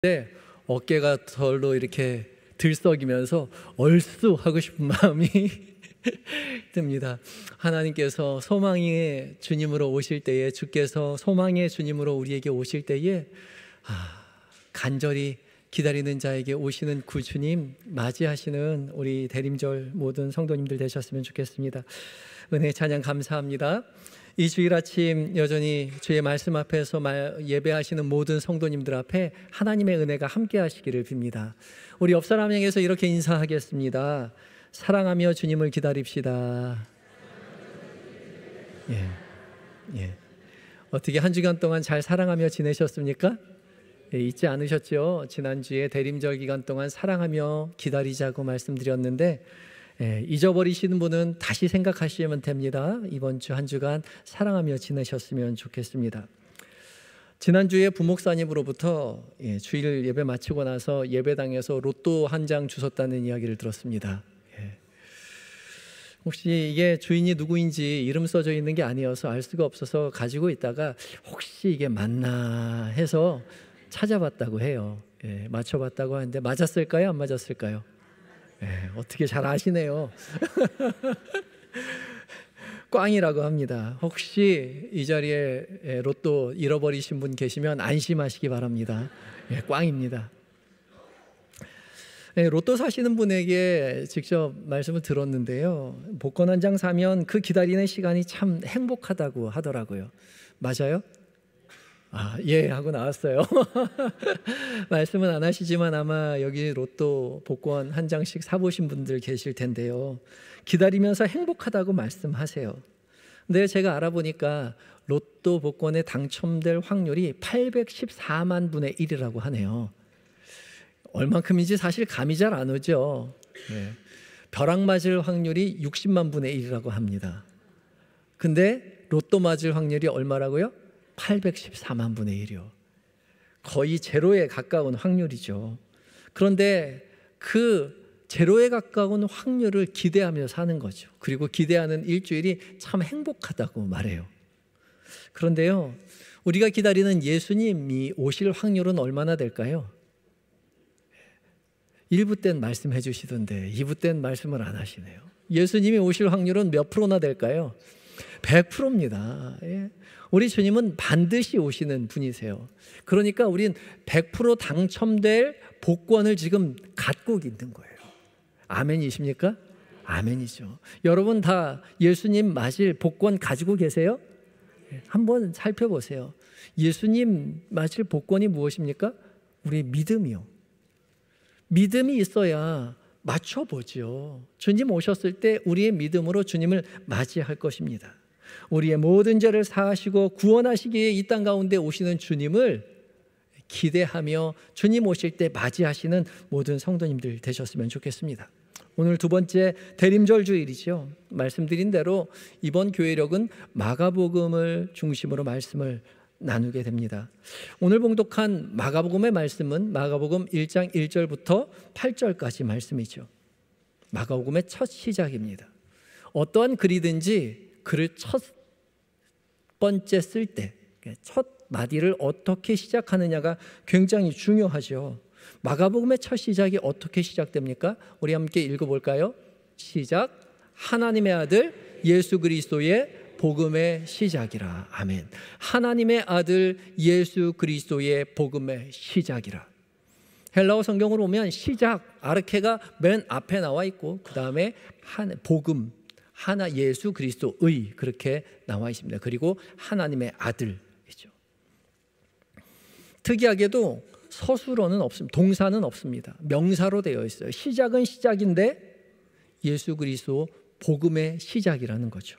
때 어깨가 덜로 이렇게 들썩이면서 얼쑤하고 싶은 마음이 듭니다. 하나님께서 소망의 주님으로 오실 때에, 주께서 소망의 주님으로 우리에게 오실 때에 간절히 기다리는 자에게 오시는 구주님 맞이하시는 우리 대림절 모든 성도님들 되셨으면 좋겠습니다. 은혜 찬양 감사합니다. 이 주일 아침 여전히 주의 말씀 앞에서 예배하시는 모든 성도님들 앞에 하나님의 은혜가 함께 하시기를 빕니다. 우리 옆 사람 향해서 이렇게 인사하겠습니다. 사랑하며 주님을 기다립시다. 예. 어떻게 한 주간 동안 잘 사랑하며 지내셨습니까? 잊지 않으셨죠? 지난주에 대림절 기간 동안 사랑하며 기다리자고 말씀드렸는데 잊어버리시는 분은 다시 생각하시면 됩니다. 이번 주 한 주간 사랑하며 지내셨으면 좋겠습니다. 지난주에 부목사님으로부터 주일 예배 마치고 나서 예배당에서 로또 한 장 주셨다는 이야기를 들었습니다. 혹시 이게 주인이 누구인지 이름 써져 있는 게 아니어서 알 수가 없어서 가지고 있다가 혹시 이게 맞나 해서 찾아봤다고 해요. 맞춰봤다고 하는데 맞았을까요? 안 맞았을까요? 어떻게 잘 아시네요. 꽝이라고 합니다. 혹시 이 자리에 로또 잃어버리신 분 계시면 안심하시기 바랍니다. 꽝입니다. 로또 사시는 분에게 직접 말씀을 들었는데요, 복권 한 장 사면 그 기다리는 시간이 참 행복하다고 하더라고요. 맞아요? 예 하고 나왔어요. 말씀은 안 하시지만 아마 여기 로또 복권 한 장씩 사보신 분들 계실 텐데요, 기다리면서 행복하다고 말씀하세요. 근데 제가 알아보니까 로또 복권에 당첨될 확률이 814만 분의 1이라고 하네요. 얼만큼인지 사실 감이 잘 안 오죠. 벼락 맞을 확률이 60만 분의 1이라고 합니다. 근데 로또 맞을 확률이 얼마라고요? 814만 분의 1이요. 거의 제로에 가까운 확률이죠. 그런데 그 제로에 가까운 확률을 기대하며 사는 거죠. 그리고 기대하는 일주일이 참 행복하다고 말해요. 그런데요, 우리가 기다리는 예수님이 오실 확률은 얼마나 될까요? 1부 땐 말씀해 주시던데 2부 땐 말씀을 안 하시네요. 예수님이 오실 확률은 몇 프로나 될까요? 100%입니다. 우리 주님은 반드시 오시는 분이세요. 그러니까 우린 100% 당첨될 복권을 지금 갖고 있는 거예요. 아멘이십니까? 아멘이죠. 여러분 다 예수님 맞을 복권 가지고 계세요? 한번 살펴보세요. 예수님 맞을 복권이 무엇입니까? 우리 믿음이요. 믿음이 있어야 맞춰보죠. 주님 오셨을 때 우리의 믿음으로 주님을 맞이할 것입니다. 우리의 모든 죄를 사하시고 구원하시기에 이 땅 가운데 오시는 주님을 기대하며 주님 오실 때 맞이하시는 모든 성도님들 되셨으면 좋겠습니다. 오늘 두 번째 대림절 주일이죠. 말씀드린 대로 이번 교회력은 마가복음을 중심으로 말씀을 나누게 됩니다. 오늘 봉독한 마가복음의 말씀은 마가복음 1장 1절부터 8절까지 말씀이죠. 마가복음의 첫 시작입니다. 어떠한 글이든지 글을 첫 번째 쓸 때 첫 마디를 어떻게 시작하느냐가 굉장히 중요하죠. 마가복음의 첫 시작이 어떻게 시작됩니까? 우리 함께 읽어볼까요? 시작. 하나님의 아들 예수 그리스도의 복음의 시작이라. 아멘. 하나님의 아들 예수 그리스도의 복음의 시작이라. 헬라어 성경으로 보면 시작, 아르케가 맨 앞에 나와 있고 그 다음에 복음, 하나 예수 그리스도의 그렇게 나와 있습니다. 그리고 하나님의 아들이죠. 특이하게도 서술어는 없습니다. 동사는 없습니다. 명사로 되어 있어요. 시작은 시작인데 예수 그리스도 복음의 시작이라는 거죠.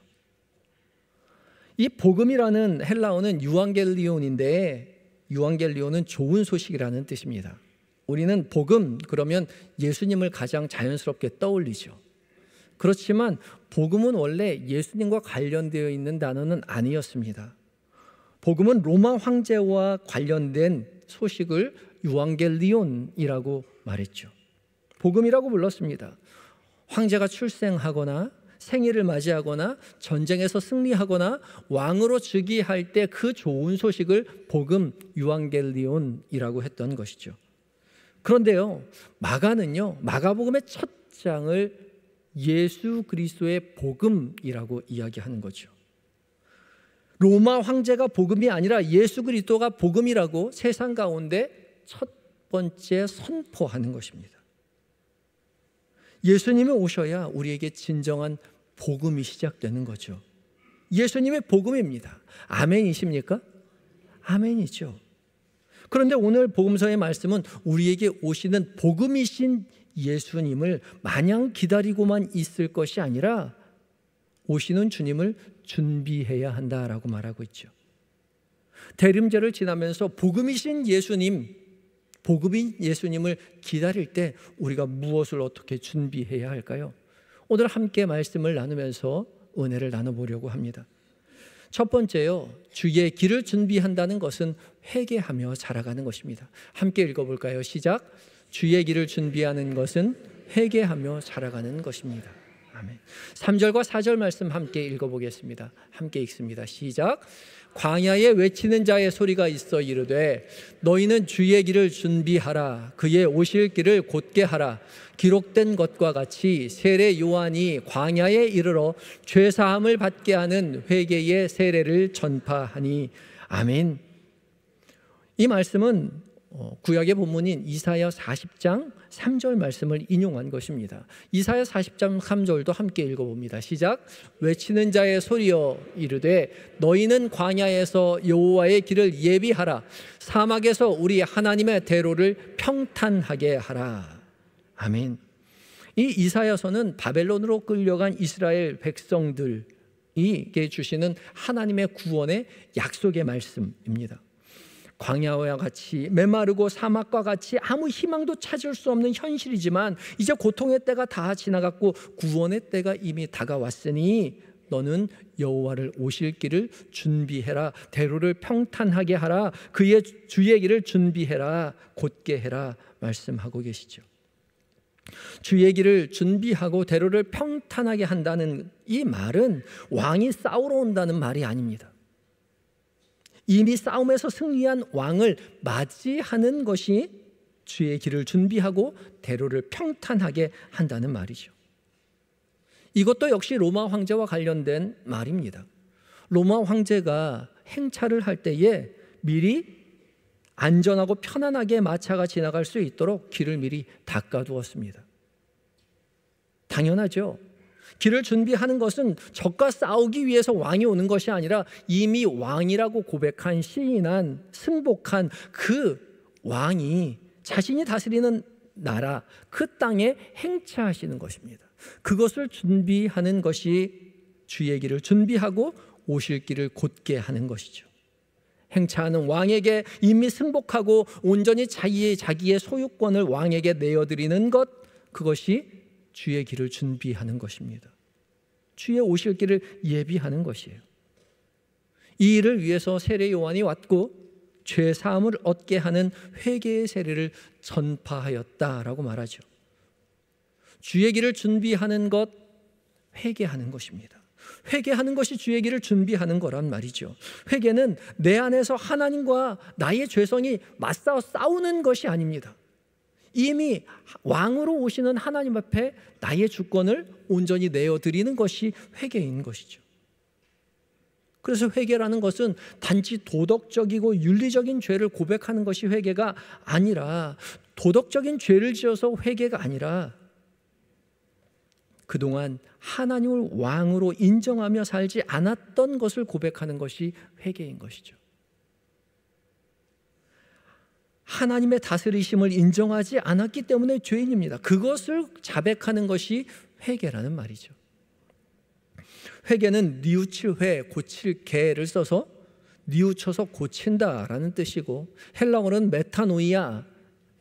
이 복음이라는 헬라어는 유앙겔리온인데 유앙겔리온은 좋은 소식이라는 뜻입니다. 우리는 복음 그러면 예수님을 가장 자연스럽게 떠올리죠. 그렇지만 복음은 원래 예수님과 관련되어 있는 단어는 아니었습니다. 복음은 로마 황제와 관련된 소식을 유앙겔리온이라고 말했죠. 복음이라고 불렀습니다. 황제가 출생하거나 생일을 맞이하거나 전쟁에서 승리하거나 왕으로 즉위할 때 그 좋은 소식을 복음 유앙겔리온이라고 했던 것이죠. 그런데요, 마가는요, 마가복음의 첫 장을 예수 그리스도의 복음이라고 이야기하는 거죠. 로마 황제가 복음이 아니라 예수 그리스도가 복음이라고 세상 가운데 첫 번째 선포하는 것입니다. 예수님이 오셔야 우리에게 진정한 복음이 시작되는 거죠. 예수님의 복음입니다. 아멘이십니까? 아멘이죠. 그런데 오늘 복음서의 말씀은 우리에게 오시는 복음이신 예수님을 마냥 기다리고만 있을 것이 아니라 오시는 주님을 준비해야 한다라고 말하고 있죠. 대림절을 지나면서 복음이신 예수님, 복음인 예수님을 기다릴 때 우리가 무엇을 어떻게 준비해야 할까요? 오늘 함께 말씀을 나누면서 은혜를 나눠보려고 합니다. 첫 번째요, 주의 길을 준비한다는 것은 회개하며 자라가는 것입니다. 함께 읽어볼까요? 시작. 주의 길을 준비하는 것은 회개하며 자라가는 것입니다. 아멘. 3절과 4절 말씀 함께 읽어보겠습니다. 함께 읽습니다. 시작. 광야에 외치는 자의 소리가 있어 이르되 너희는 주의 길을 준비하라. 그의 오실 길을 곧게 하라. 기록된 것과 같이 세례 요한이 광야에 이르러 죄사함을 받게 하는 회개의 세례를 전파하니. 아멘. 이 말씀은 구약의 본문인 이사야 40장 3절 말씀을 인용한 것입니다. 이사야 40장 3절도 함께 읽어봅니다. 시작. 외치는 자의 소리여 이르되 너희는 광야에서 여호와의 길을 예비하라. 사막에서 우리 하나님의 대로를 평탄하게 하라. 아멘. 이 이사야서는 바벨론으로 끌려간 이스라엘 백성들에게 주시는 하나님의 구원의 약속의 말씀입니다. 광야와 같이 메마르고 사막과 같이 아무 희망도 찾을 수 없는 현실이지만 이제 고통의 때가 다 지나갔고 구원의 때가 이미 다가왔으니 너는 여호와를 오실 길을 준비해라. 대로를 평탄하게 하라. 그의 주의 길을 준비해라. 곧게 해라. 말씀하고 계시죠. 주의 길을 준비하고 대로를 평탄하게 한다는 이 말은 왕이 싸우러 온다는 말이 아닙니다. 이미 싸움에서 승리한 왕을 맞이하는 것이 주의 길을 준비하고 대로를 평탄하게 한다는 말이죠. 이것도 역시 로마 황제와 관련된 말입니다. 로마 황제가 행차를 할 때에 미리 안전하고 편안하게 마차가 지나갈 수 있도록 길을 미리 닦아두었습니다. 당연하죠. 길을 준비하는 것은 적과 싸우기 위해서 왕이 오는 것이 아니라 이미 왕이라고 고백한 시인한 승복한 그 왕이 자신이 다스리는 나라 그 땅에 행차하시는 것입니다. 그것을 준비하는 것이 주의 길을 준비하고 오실 길을 곧게 하는 것이죠. 행차하는 왕에게 이미 승복하고 온전히 자기의 소유권을 왕에게 내어드리는 것, 그것이 주의 길을 준비하는 것입니다. 주의 오실 길을 예비하는 것이에요. 이 일을 위해서 세례 요한이 왔고 죄 사함을 얻게 하는 회개의 세례를 전파하였다라고 말하죠. 주의 길을 준비하는 것, 회개하는 것입니다. 회개하는 것이 주의 길을 준비하는 거란 말이죠. 회개는 내 안에서 하나님과 나의 죄성이 맞서 싸우는 것이 아닙니다. 이미 왕으로 오시는 하나님 앞에 나의 주권을 온전히 내어드리는 것이 회개인 것이죠. 그래서 회개라는 것은 단지 도덕적이고 윤리적인 죄를 고백하는 것이 회개가 아니라, 도덕적인 죄를 지어서 회개가 아니라 그동안 하나님을 왕으로 인정하며 살지 않았던 것을 고백하는 것이 회개인 것이죠. 하나님의 다스리심을 인정하지 않았기 때문에 죄인입니다. 그것을 자백하는 것이 회개라는 말이죠. 회개는 뉘우칠 회, 고칠 개를 써서 뉘우쳐서 고친다라는 뜻이고, 헬라어는 메타노이아,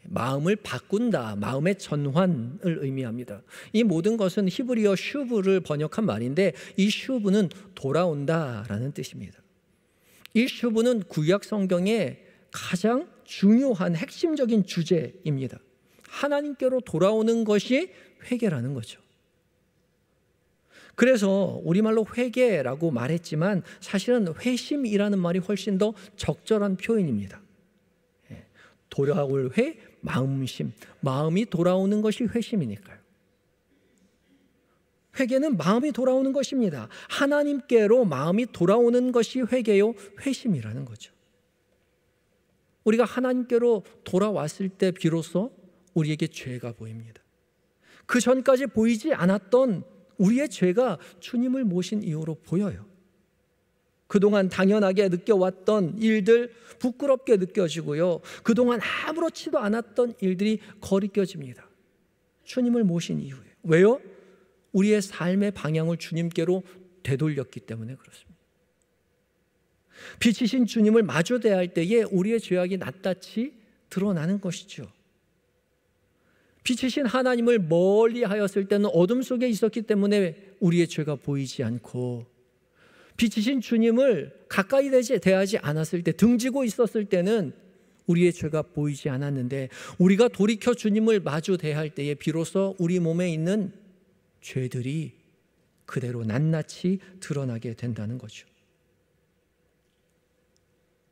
마음을 바꾼다, 마음의 전환을 의미합니다. 이 모든 것은 히브리어 슈브를 번역한 말인데, 이 슈브는 돌아온다라는 뜻입니다. 이 슈브는 구약 성경의 가장 중요한 핵심적인 주제입니다. 하나님께로 돌아오는 것이 회개라는 거죠. 그래서 우리말로 회개라고 말했지만 사실은 회심이라는 말이 훨씬 더 적절한 표현입니다. 돌아올 회, 마음심, 마음이 돌아오는 것이 회심이니까요. 회개는 마음이 돌아오는 것입니다. 하나님께로 마음이 돌아오는 것이 회개요, 회심이라는 거죠. 우리가 하나님께로 돌아왔을 때 비로소 우리에게 죄가 보입니다. 그 전까지 보이지 않았던 우리의 죄가 주님을 모신 이후로 보여요. 그동안 당연하게 느껴왔던 일들 부끄럽게 느껴지고요. 그동안 아무렇지도 않았던 일들이 거리껴집니다. 주님을 모신 이후에. 왜요? 우리의 삶의 방향을 주님께로 되돌렸기 때문에 그렇습니다. 빛이신 주님을 마주 대할 때에 우리의 죄악이 낱낱이 드러나는 것이죠. 빛이신 하나님을 멀리 하였을 때는 어둠 속에 있었기 때문에 우리의 죄가 보이지 않고, 빛이신 주님을 가까이 대하지 않았을 때, 등지고 있었을 때는 우리의 죄가 보이지 않았는데, 우리가 돌이켜 주님을 마주 대할 때에 비로소 우리 몸에 있는 죄들이 그대로 낱낱이 드러나게 된다는 거죠.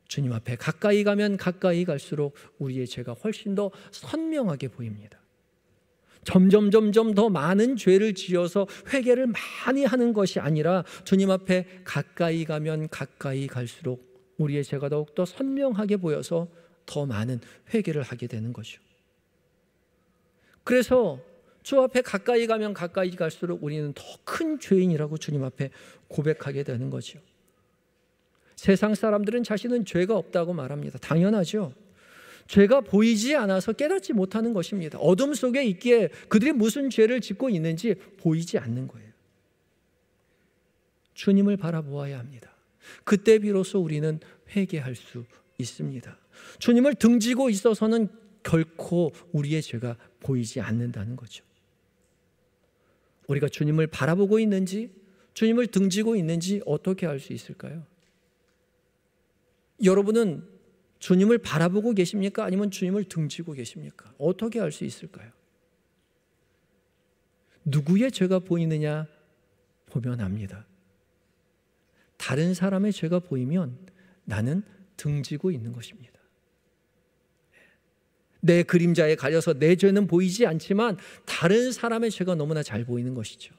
주님 앞에 가까이 가면 가까이 갈수록 우리의 죄가 훨씬 더 선명하게 보입니다. 점점 더 많은 죄를 지어서 회개를 많이 하는 것이 아니라 주님 앞에 가까이 가면 가까이 갈수록 우리의 죄가 더욱더 선명하게 보여서 더 많은 회개를 하게 되는 거죠. 그래서 주 앞에 가까이 가면 가까이 갈수록 우리는 더 큰 죄인이라고 주님 앞에 고백하게 되는 거죠. 세상 사람들은 자신은 죄가 없다고 말합니다. 당연하죠. 죄가 보이지 않아서 깨닫지 못하는 것입니다. 어둠 속에 있기에 그들이 무슨 죄를 짓고 있는지 보이지 않는 거예요. 주님을 바라보아야 합니다. 그때 비로소 우리는 회개할 수 있습니다. 주님을 등지고 있어서는 결코 우리의 죄가 보이지 않는다는 거죠. 우리가 주님을 바라보고 있는지, 주님을 등지고 있는지 어떻게 알 수 있을까요? 여러분은 주님을 바라보고 계십니까? 아니면 주님을 등지고 계십니까? 어떻게 알 수 있을까요? 누구의 죄가 보이느냐 보면 압니다. 다른 사람의 죄가 보이면 나는 등지고 있는 것입니다. 내 그림자에 가려서 내 죄는 보이지 않지만 다른 사람의 죄가 너무나 잘 보이는 것이죠.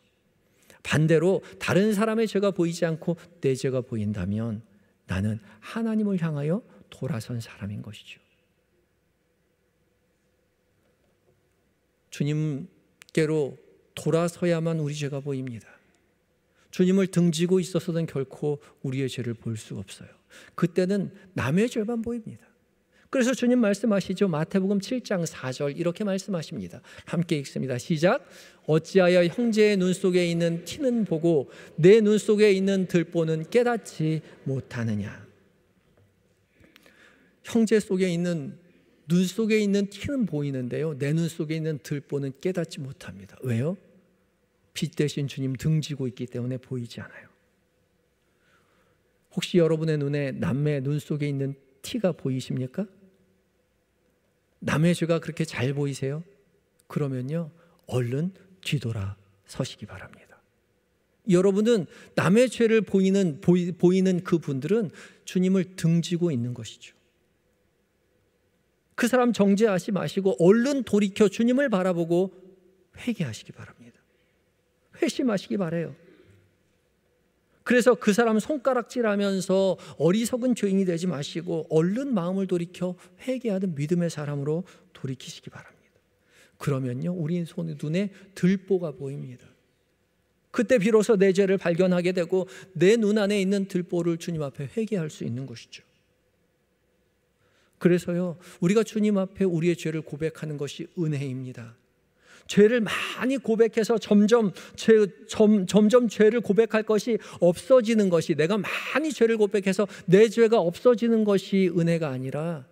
반대로 다른 사람의 죄가 보이지 않고 내 죄가 보인다면 나는 하나님을 향하여 돌아선 사람인 것이죠. 주님께로 돌아서야만 우리 죄가 보입니다. 주님을 등지고 있어서는 결코 우리의 죄를 볼 수가 없어요. 그때는 남의 죄만 보입니다. 그래서 주님 말씀하시죠. 마태복음 7장 4절 이렇게 말씀하십니다. 함께 읽습니다. 시작. 어찌하여 형제의 눈 속에 있는 티는 보고 내 눈 속에 있는 들보는 깨닫지 못하느냐. 형제 속에 있는 눈 속에 있는 티는 보이는데요, 내 눈 속에 있는 들보는 깨닫지 못합니다. 왜요? 빛 대신 주님 등지고 있기 때문에 보이지 않아요. 혹시 여러분의 눈에 남의 눈 속에 있는 티가 보이십니까? 남의 죄가 그렇게 잘 보이세요? 그러면요, 얼른 뒤돌아 서시기 바랍니다. 여러분은 남의 죄를 보이는 그 분들은 주님을 등지고 있는 것이죠. 그 사람 정죄하지 마시고 얼른 돌이켜 주님을 바라보고 회개하시기 바랍니다. 회심하시기 바라요. 그래서 그 사람 손가락질하면서 어리석은 죄인이 되지 마시고 얼른 마음을 돌이켜 회개하는 믿음의 사람으로 돌이키시기 바랍니다. 그러면요, 우리 눈에 들보가 보입니다. 그때 비로소 내 죄를 발견하게 되고 내 눈 안에 있는 들보를 주님 앞에 회개할 수 있는 것이죠. 그래서요, 우리가 주님 앞에 우리의 죄를 고백하는 것이 은혜입니다. 죄를 많이 고백해서 점점 죄를 고백할 것이 없어지는 것이, 내가 많이 죄를 고백해서 내 죄가 없어지는 것이 은혜가 아니라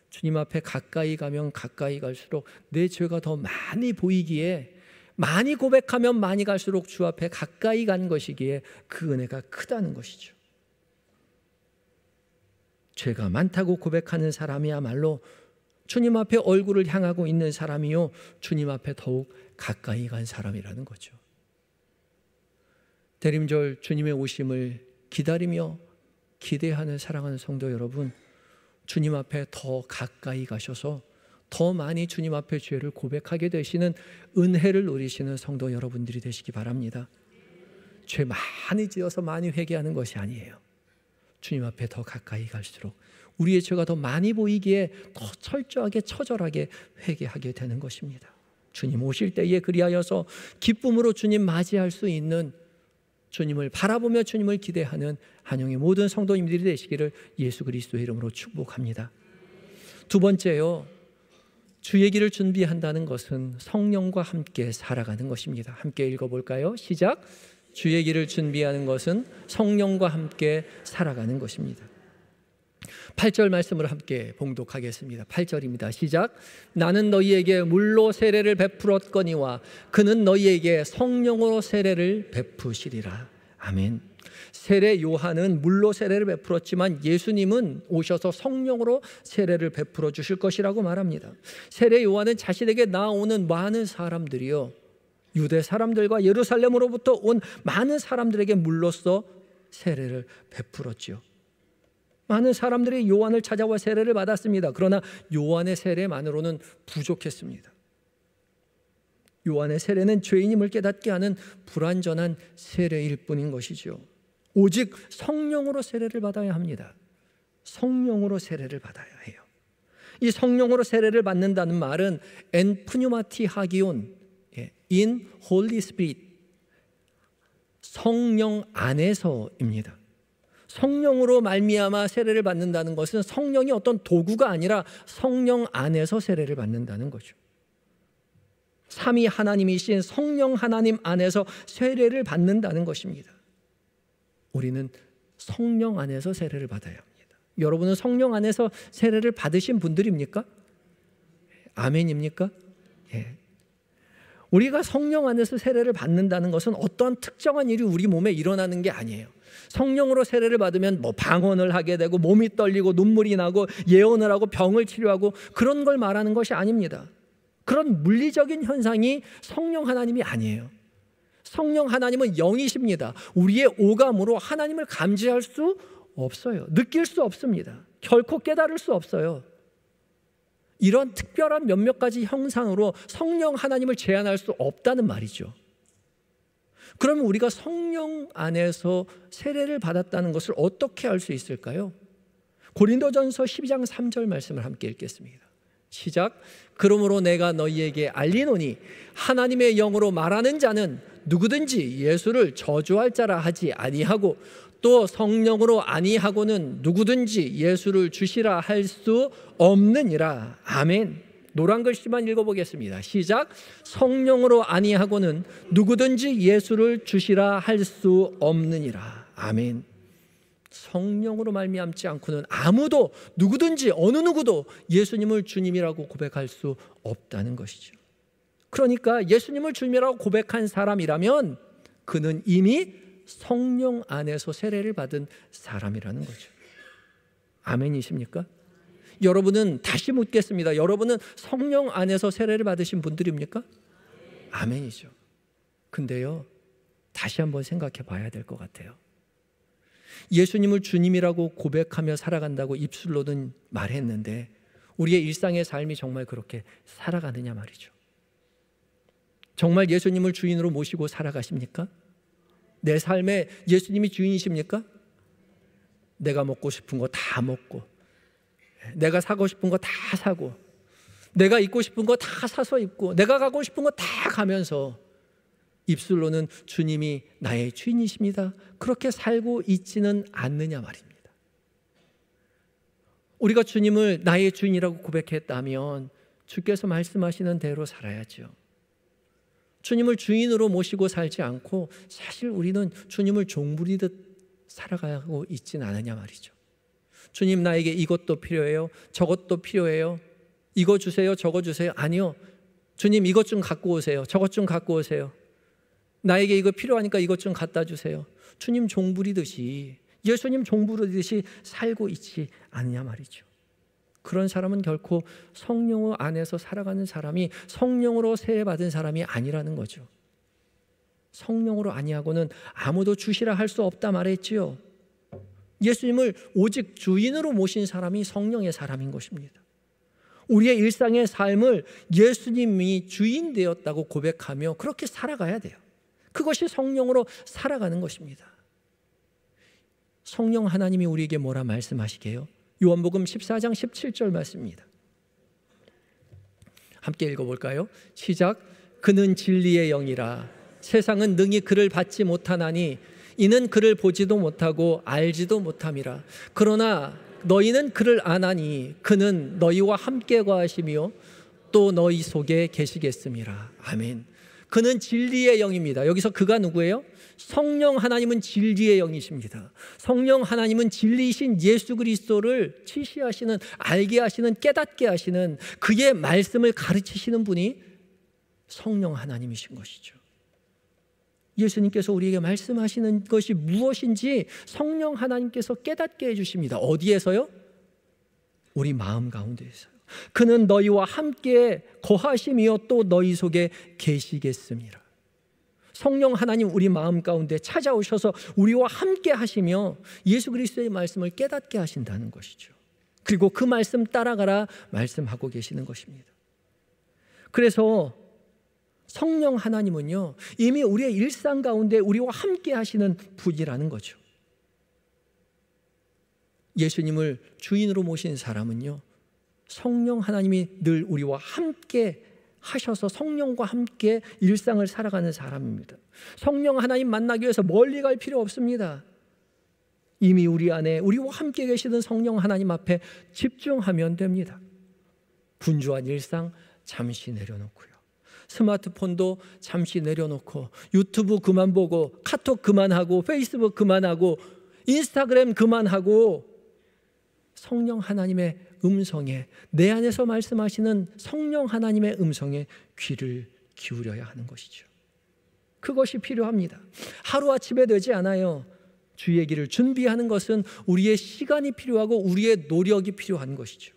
주님 앞에 가까이 가면 가까이 갈수록 내 죄가 더 많이 보이기에, 많이 고백하면 많이 갈수록 주 앞에 가까이 간 것이기에 그 은혜가 크다는 것이죠. 죄가 많다고 고백하는 사람이야말로 주님 앞에 얼굴을 향하고 있는 사람이요, 주님 앞에 더욱 가까이 간 사람이라는 거죠. 대림절 주님의 오심을 기다리며 기대하는 사랑하는 성도 여러분, 주님 앞에 더 가까이 가셔서 더 많이 주님 앞에 죄를 고백하게 되시는 은혜를 누리시는 성도 여러분들이 되시기 바랍니다. 죄 많이 지어서 많이 회개하는 것이 아니에요. 주님 앞에 더 가까이 갈수록 우리의 죄가 더 많이 보이기에 더 철저하게 처절하게 회개하게 되는 것입니다. 주님 오실 때에 그리하여서 기쁨으로 주님 맞이할 수 있는, 주님을 바라보며 주님을 기대하는 한영의 모든 성도님들이 되시기를 예수 그리스도의 이름으로 축복합니다. 두 번째요, 주의 길을 준비한다는 것은 성령과 함께 살아가는 것입니다. 함께 읽어볼까요? 시작. 주의 길을 준비하는 것은 성령과 함께 살아가는 것입니다. 8절 말씀을 함께 봉독하겠습니다. 8절입니다. 시작. 나는 너희에게 물로 세례를 베풀었거니와 그는 너희에게 성령으로 세례를 베푸시리라. 아멘. 세례 요한은 물로 세례를 베풀었지만 예수님은 오셔서 성령으로 세례를 베풀어 주실 것이라고 말합니다. 세례 요한은 자신에게 나오는 많은 사람들이요, 유대 사람들과 예루살렘으로부터 온 많은 사람들에게 물로써 세례를 베풀었지요. 많은 사람들이 요한을 찾아와 세례를 받았습니다. 그러나 요한의 세례만으로는 부족했습니다. 요한의 세례는 죄인임을 깨닫게 하는 불완전한 세례일 뿐인 것이죠. 오직 성령으로 세례를 받아야 합니다. 성령으로 세례를 받아야 해요. 이 성령으로 세례를 받는다는 말은 엔프뉴마티 하기온, in Holy Spirit, 성령 안에서입니다. 성령으로 말미암아 세례를 받는다는 것은 성령이 어떤 도구가 아니라 성령 안에서 세례를 받는다는 거죠. 삼위 하나님이신 성령 하나님 안에서 세례를 받는다는 것입니다. 우리는 성령 안에서 세례를 받아야 합니다. 여러분은 성령 안에서 세례를 받으신 분들입니까? 아멘입니까? 예. 우리가 성령 안에서 세례를 받는다는 것은 어떠한 특정한 일이 우리 몸에 일어나는 게 아니에요. 성령으로 세례를 받으면 방언을 하게 되고 몸이 떨리고 눈물이 나고 예언을 하고 병을 치료하고 그런 걸 말하는 것이 아닙니다. 그런 물리적인 현상이 성령 하나님이 아니에요. 성령 하나님은 영이십니다. 우리의 오감으로 하나님을 감지할 수 없어요. 느낄 수 없습니다. 결코 깨달을 수 없어요. 이런 특별한 몇몇 가지 형상으로 성령 하나님을 제한할 수 없다는 말이죠. 그러면 우리가 성령 안에서 세례를 받았다는 것을 어떻게 알 수 있을까요? 고린도전서 12장 3절 말씀을 함께 읽겠습니다. 시작. 그러므로 내가 너희에게 알리노니 하나님의 영으로 말하는 자는 누구든지 예수를 저주할 자라 하지 아니하고 또 성령으로 아니하고는 누구든지 예수를 주시라 할 수 없느니라. 아멘. 노란 글씨만 읽어보겠습니다. 시작. 성령으로 아니하고는 누구든지 예수를 주시라 할 수 없느니라. 아멘. 성령으로 말미암지 않고는 아무도, 누구든지 어느 누구도 예수님을 주님이라고 고백할 수 없다는 것이죠. 그러니까 예수님을 주님이라고 고백한 사람이라면 그는 이미 성령 안에서 세례를 받은 사람이라는 거죠. 아멘이십니까? 여러분은, 다시 묻겠습니다. 여러분은 성령 안에서 세례를 받으신 분들입니까? 아멘이죠. 근데요, 다시 한번 생각해 봐야 될 것 같아요. 예수님을 주님이라고 고백하며 살아간다고 입술로는 말했는데 우리의 일상의 삶이 정말 그렇게 살아가느냐 말이죠. 정말 예수님을 주인으로 모시고 살아가십니까? 내 삶에 예수님이 주인이십니까? 내가 먹고 싶은 거 다 먹고, 내가 사고 싶은 거 다 사고, 내가 입고 싶은 거 다 사서 입고, 내가 가고 싶은 거 다 가면서 입술로는 주님이 나의 주인이십니다, 그렇게 살고 있지는 않느냐 말입니다. 우리가 주님을 나의 주인이라고 고백했다면 주께서 말씀하시는 대로 살아야죠. 주님을 주인으로 모시고 살지 않고 사실 우리는 주님을 종부리듯 살아가고 있지는 않느냐 말이죠. 주님, 나에게 이것도 필요해요, 저것도 필요해요, 이거 주세요, 저거 주세요. 아니요. 주님, 이것 좀 갖고 오세요, 저것 좀 갖고 오세요. 나에게 이거 필요하니까 이것 좀 갖다 주세요. 주님 종부리듯이, 예수님 종부리듯이 살고 있지 않느냐 말이죠. 그런 사람은 결코 성령 안에서 살아가는 사람이, 성령으로 세례받은 사람이 아니라는 거죠. 성령으로 아니하고는 아무도 주시라 할 수 없다 말했지요. 예수님을 오직 주인으로 모신 사람이 성령의 사람인 것입니다. 우리의 일상의 삶을 예수님이 주인 되었다고 고백하며 그렇게 살아가야 돼요. 그것이 성령으로 살아가는 것입니다. 성령 하나님이 우리에게 뭐라 말씀하시게요? 요한복음 14장 17절 말씀입니다. 함께 읽어볼까요? 시작. 그는 진리의 영이라 세상은 능히 그를 받지 못하나니 이는 그를 보지도 못하고 알지도 못함이라. 그러나 너희는 그를 아나니 그는 너희와 함께 거하시며 또 너희 속에 계시겠음이라. 아멘. 그는 진리의 영입니다. 여기서 그가 누구예요? 성령 하나님은 진리의 영이십니다. 성령 하나님은 진리이신 예수 그리스도를 지시하시는, 알게 하시는, 깨닫게 하시는, 그의 말씀을 가르치시는 분이 성령 하나님이신 것이죠. 예수님께서 우리에게 말씀하시는 것이 무엇인지 성령 하나님께서 깨닫게 해주십니다. 어디에서요? 우리 마음 가운데에서요. 그는 너희와 함께 거하시며 또 너희 속에 계시겠습니다. 성령 하나님 우리 마음 가운데 찾아오셔서 우리와 함께 하시며 예수 그리스도의 말씀을 깨닫게 하신다는 것이죠. 그리고 그 말씀 따라가라 말씀하고 계시는 것입니다. 그래서 성령 하나님은요, 이미 우리의 일상 가운데 우리와 함께 하시는 분이라는 거죠. 예수님을 주인으로 모신 사람은요, 성령 하나님이 늘 우리와 함께 하셔서 성령과 함께 일상을 살아가는 사람입니다. 성령 하나님 만나기 위해서 멀리 갈 필요 없습니다. 이미 우리 안에 우리와 함께 계시는 성령 하나님 앞에 집중하면 됩니다. 분주한 일상 잠시 내려놓고요. 스마트폰도 잠시 내려놓고 유튜브 그만 보고 카톡 그만하고 페이스북 그만하고 인스타그램 그만하고 성령 하나님의 음성에, 내 안에서 말씀하시는 성령 하나님의 음성에 귀를 기울여야 하는 것이죠. 그것이 필요합니다. 하루아침에 되지 않아요. 주의 길을 준비하는 것은 우리의 시간이 필요하고 우리의 노력이 필요한 것이죠.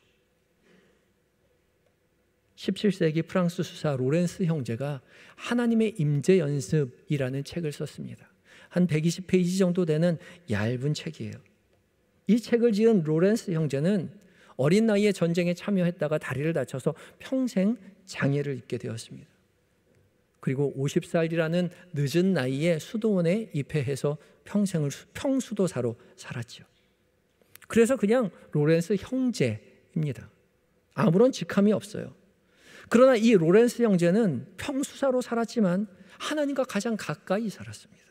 17세기 프랑스 수사 로렌스 형제가 하나님의 임재 연습이라는 책을 썼습니다. 한 120페이지 정도 되는 얇은 책이에요. 이 책을 지은 로렌스 형제는 어린 나이에 전쟁에 참여했다가 다리를 다쳐서 평생 장애를 입게 되었습니다. 그리고 50살이라는 늦은 나이에 수도원에 입회해서 평생을 평수도사로 살았죠. 그래서 그냥 로렌스 형제입니다. 아무런 직함이 없어요. 그러나 이 로렌스 형제는 평수사로 살았지만 하나님과 가장 가까이 살았습니다.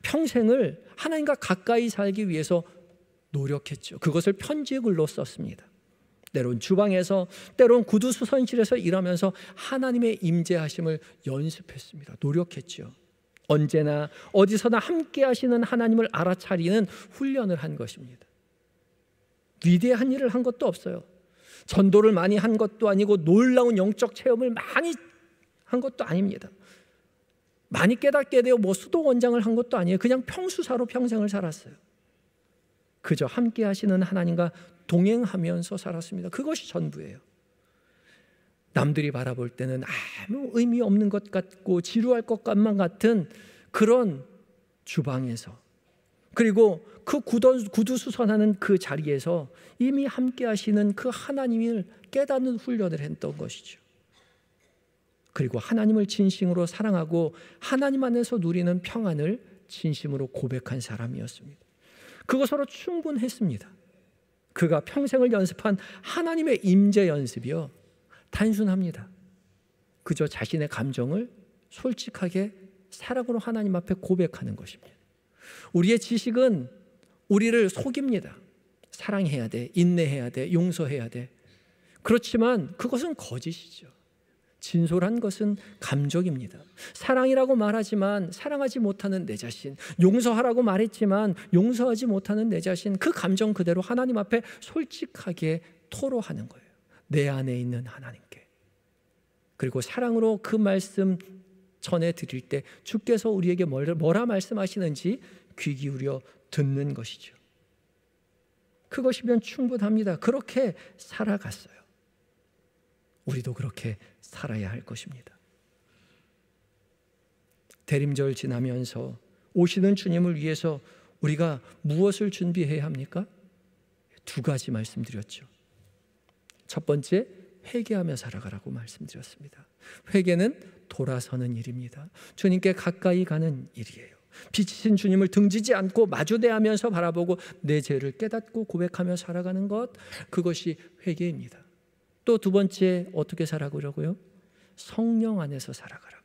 평생을 하나님과 가까이 살기 위해서 노력했죠. 그것을 편지글로 썼습니다. 때론 주방에서, 때론 구두수선실에서 일하면서 하나님의 임재하심을 연습했습니다. 노력했죠. 언제나 어디서나 함께 하시는 하나님을 알아차리는 훈련을 한 것입니다. 위대한 일을 한 것도 없어요. 전도를 많이 한 것도 아니고 놀라운 영적 체험을 많이 한 것도 아닙니다. 많이 깨닫게 되어 수도 원장을 한 것도 아니에요. 그냥 평수사로 평생을 살았어요. 그저 함께 하시는 하나님과 동행하면서 살았습니다. 그것이 전부예요. 남들이 바라볼 때는 아무 의미 없는 것 같고 지루할 것만 같은 그런 주방에서, 그리고 그 구두수선하는 그 자리에서 이미 함께 하시는 그 하나님을 깨닫는 훈련을 했던 것이죠. 그리고 하나님을 진심으로 사랑하고 하나님 안에서 누리는 평안을 진심으로 고백한 사람이었습니다. 그것으로 충분했습니다. 그가 평생을 연습한 하나님의 임재 연습이요, 단순합니다. 그저 자신의 감정을 솔직하게 사랑으로 하나님 앞에 고백하는 것입니다. 우리의 지식은 우리를 속입니다. 사랑해야 돼, 인내해야 돼, 용서해야 돼. 그렇지만 그것은 거짓이죠. 진솔한 것은 감정입니다. 사랑이라고 말하지만 사랑하지 못하는 내 자신, 용서하라고 말했지만 용서하지 못하는 내 자신, 그 감정 그대로 하나님 앞에 솔직하게 토로하는 거예요. 내 안에 있는 하나님께. 그리고 사랑으로 그 말씀 전해드릴 때 주께서 우리에게 뭐라 말씀하시는지 귀 기울여 듣는 것이죠. 그것이면 충분합니다. 그렇게 살아갔어요. 우리도 그렇게 살아야 할 것입니다. 대림절 지나면서 오시는 주님을 위해서 우리가 무엇을 준비해야 합니까? 두 가지 말씀드렸죠. 첫 번째, 회개하며 살아가라고 말씀드렸습니다. 회개는 돌아서는 일입니다. 주님께 가까이 가는 일이에요. 빛이신 주님을 등지지 않고 마주대하면서 바라보고 내 죄를 깨닫고 고백하며 살아가는 것, 그것이 회개입니다. 또 두 번째, 어떻게 살아가려고요? 성령 안에서 살아가라고요.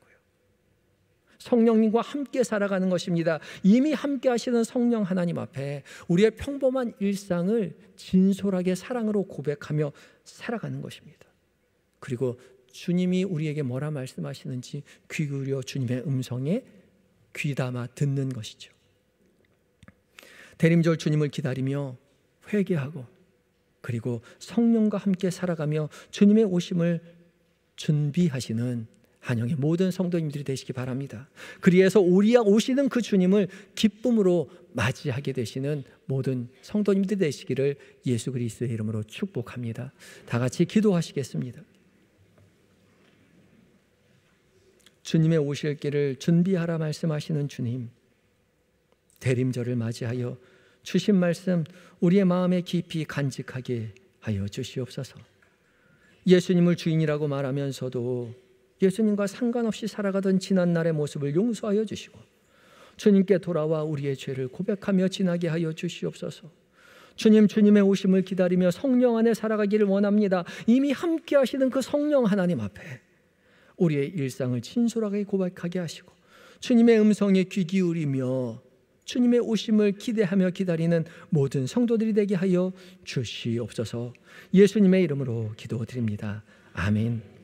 성령님과 함께 살아가는 것입니다. 이미 함께 하시는 성령 하나님 앞에 우리의 평범한 일상을 진솔하게 사랑으로 고백하며 살아가는 것입니다. 그리고 주님이 우리에게 뭐라 말씀하시는지 귀 기울여 주님의 음성에 귀담아 듣는 것이죠. 대림절 주님을 기다리며 회개하고 그리고 성령과 함께 살아가며 주님의 오심을 준비하시는 한영의 모든 성도님들이 되시기 바랍니다. 그리해서 우리야 오시는 그 주님을 기쁨으로 맞이하게 되시는 모든 성도님들이 되시기를 예수 그리스도의 이름으로 축복합니다. 다 같이 기도하시겠습니다. 주님의 오실 길을 준비하라 말씀하시는 주님, 대림절을 맞이하여 주신 말씀 우리의 마음에 깊이 간직하게 하여 주시옵소서. 예수님을 주인이라고 말하면서도 예수님과 상관없이 살아가던 지난날의 모습을 용서하여 주시고 주님께 돌아와 우리의 죄를 고백하며 지나게 하여 주시옵소서. 주님, 주님의 오심을 기다리며 성령 안에 살아가기를 원합니다. 이미 함께 하시는 그 성령 하나님 앞에 우리의 일상을 진솔하게 고백하게 하시고 주님의 음성에 귀 기울이며 주님의 오심을 기대하며 기다리는 모든 성도들이 되게 하여 주시옵소서. 예수님의 이름으로 기도드립니다. 아멘.